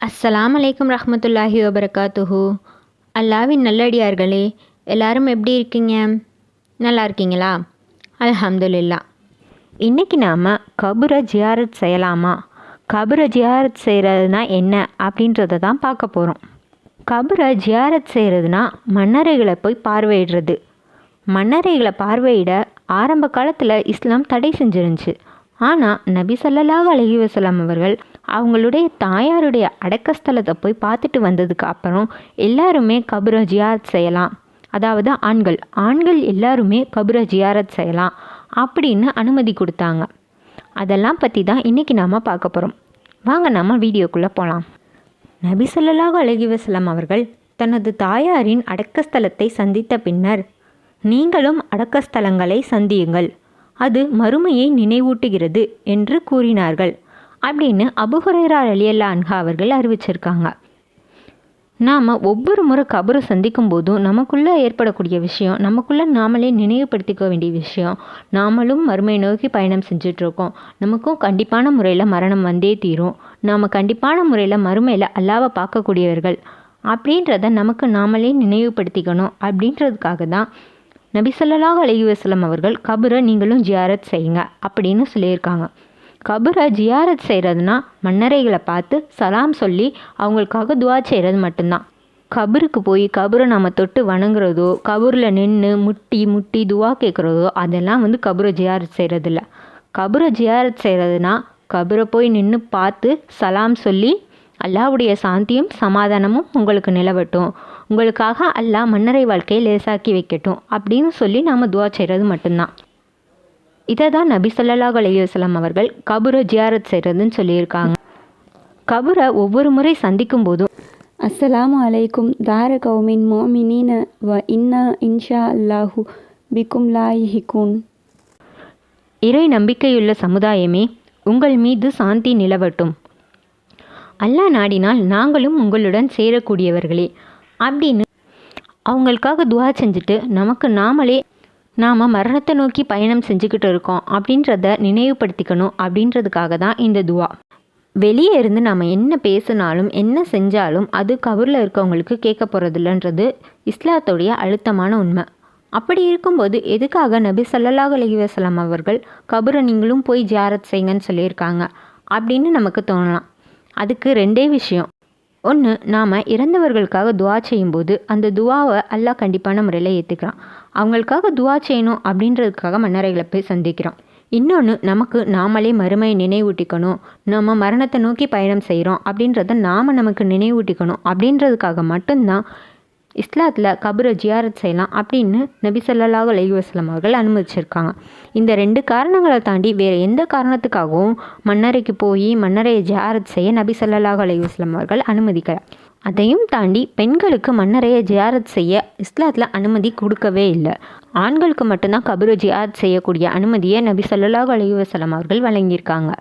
அஸ்ஸலாமு அலைக்கும் ரஹ்மத்துல்லாஹி வபரகாத்துஹு. அல்லாவின் நல்லடியார்களே, எல்லாரும் எப்படி இருக்கீங்க? நல்லா இருக்கீங்களா? அல்ஹம்துலில்லா. இன்றைக்கி நாம் கபரை ஜியாரத் செய்யலாமா, கபரை ஜியாரத் செய்கிறதுனா என்ன அப்படின்றத தான் பார்க்க போகிறோம். கபரை ஜியாரத் செய்கிறதுனா மன்னரைகளை போய் பார்வையிடுறது. மன்னரைகளை பார்வையிட ஆரம்ப காலத்தில் இஸ்லாம் தடை செஞ்சிருந்துச்சு. ஆனால் நபி ஸல்லல்லாஹு அலைஹி வஸல்லம் அவர்கள் அவங்களுடைய தாயாருடைய அடக்கஸ்தலத்தை போய் பார்த்துட்டு வந்ததுக்கு அப்புறம் எல்லாருமே கபரை ஜியாரத் செய்யலாம், அதாவது ஆண்கள் எல்லாருமே கபரை ஜியாரத் செய்யலாம் அப்படின்னு அனுமதி கொடுத்தாங்க. அதெல்லாம் பற்றி தான் இன்றைக்கி நாம் பார்க்க போகிறோம். வாங்க நம்ம வீடியோக்குள்ளே போகலாம். நபி ஸல்லல்லாஹு அலைஹி வஸல்லம் அவர்கள் தனது தாயாரின் அடக்கஸ்தலத்தை சந்தித்த பின்னர், நீங்களும் அடக்கஸ்தலங்களை சந்தியுங்கள், அது மறுமையை நினைவூட்டுகிறது என்று கூறினார்கள் அப்படின்னு அபூ ஹுரைரா ரலியல்லாஹு அன்ஹு அவர்கள் அறிவிச்சிருக்காங்க. நாம் ஒவ்வொரு முறை கபரை சந்திக்கும் போதும் நமக்குள்ளே ஏற்படக்கூடிய விஷயம், நமக்குள்ளே நாமளே நினைவுபடுத்திக்க வேண்டிய விஷயம், நாமளும் மறுமை நோக்கி பயணம் செஞ்சிட்ருக்கோம், நமக்கும் கண்டிப்பான முறையில் மரணம் வந்தே தீரும், நாம் கண்டிப்பான முறையில் மறுமையில் அல்லாவை பார்க்கக்கூடியவர்கள் அப்படின்றத நமக்கு நாமளே நினைவுபடுத்திக்கணும். அப்படின்றதுக்காக தான் நபி ஸல்லல்லாஹு அலைஹி வஸல்லம் அவர்கள் கபரை நீங்களும் ஜியாரத் செய்யுங்க அப்படின்னு சொல்லியிருக்காங்க. கபரை ஜியாரத் செய்கிறதுனா மன்னரைகளை பார்த்து சலாம் சொல்லி அவங்களுக்காக துவா செய்கிறது மட்டும்தான். கபருக்கு போய் கபரை நாம் தொட்டு வணங்குறதோ, கபரில் நின்று முட்டி துவா கேட்குறதோ அதெல்லாம் கபரை ஜியாரத் செய்கிறதில்ல. கபரை ஜியாரத் செய்கிறதுனா கபரை போய் நின்று பார்த்து சலாம் சொல்லி, அல்லாஹ்வுடைய சாந்தியும் சமாதானமும் உங்களுக்கு நிலவட்டும், உங்களுக்காக அல்லாஹ் மன்னரை வாழ்க்கையை லேசாக்கி வைக்கட்டும் அப்படின்னு சொல்லி நாம் துவா செய்கிறது மட்டும்தான். இதை தான் நபி ஸல்லல்லாஹு அலைஹி வஸல்லம் அவர்கள் கபரை ஜியாரத் செய்கிறதுன்னு சொல்லியிருக்காங்க. கபரை ஒவ்வொரு முறை சந்திக்கும் போதும் அஸ்ஸலாமு அலைக்கும் தார கௌமின் மோமினீன வ இன்னா இன்ஷா அல்லாஹு பிக்கும் லாயிஹிகூன். இறை நம்பிக்கையுள்ள சமுதாயமே, உங்கள் மீது சாந்தி நிலவட்டும், அல்லாஹ் நாடினால் நாங்களும் உங்களுடன் சேரக்கூடியவர்களே அப்படின்னு அவங்களுக்காக துவா செஞ்சுட்டு நமக்கு நாம் மரணத்தை நோக்கி பயணம் செஞ்சுக்கிட்டு இருக்கோம் அப்படின்றத நினைவுபடுத்திக்கணும். அப்படின்றதுக்காக தான் இந்த துவா. வெளியே இருந்து நாம் என்ன பேசினாலும் என்ன செஞ்சாலும் அது கபரில் இருக்கவங்களுக்கு கேட்க போகிறதில்லன்றது இஸ்லாத்துடைய அழுத்தமான உண்மை. அப்படி இருக்கும்போது எதுக்காக நபி ஸல்லல்லாஹு அலைஹி வஸல்லம் அவர்கள் கபரை நீங்களும் போய் ஜியாரத் செய்யுங்கன்னு சொல்லியிருக்காங்க அப்படின்னு நமக்கு தோணலாம். அதுக்கு ரெண்டே விஷயம். ஒன்று, நாம் இறந்தவர்களுக்காக துவா செய்யும்போது அந்த துவாவை அல்லாஹ் கண்டிப்பான முறையில் ஏற்றுக்கிறான். அவங்களுக்காக துவா செய்யணும் அப்படின்றதுக்காக மன்னரைகளை போய் சந்திக்கிறோம். இன்னொன்று, நமக்கு நாமளே மறுமையை நினைவூட்டிக்கணும், நம்ம மரணத்தை நோக்கி பயணம் செய்கிறோம் அப்படின்றத நமக்கு நினைவூட்டிக்கணும் அப்படின்றதுக்காக மட்டும்தான் இஸ்லாத்தில் கபரை ஜியாரத் செய்யலாம் அப்படின்னு நபி ஸல்லல்லாஹு அலைஹி வஸல்லம் அவர்கள் அனுமதிச்சிருக்காங்க. இந்த ரெண்டு காரணங்களை தாண்டி வேறு எந்த காரணத்துக்காகவும் மன்னரைக்கு போய் மன்னரையை ஜியாரத் செய்ய நபி ஸல்லல்லாஹு அலைஹி வஸல்லம் அவர்கள் அனுமதிக்கிறார். அதையும் தாண்டி பெண்களுக்கு மன்னரையை ஜியாரத் செய்ய இஸ்லாத்தில் அனுமதி கொடுக்கவே இல்லை. ஆண்களுக்கு மட்டும்தான் கபரை ஜியாரத் செய்யக்கூடிய அனுமதியை நபி ஸல்லல்லாஹு அலைஹி வஸல்லம் அவர்கள் வழங்கியிருக்காங்க.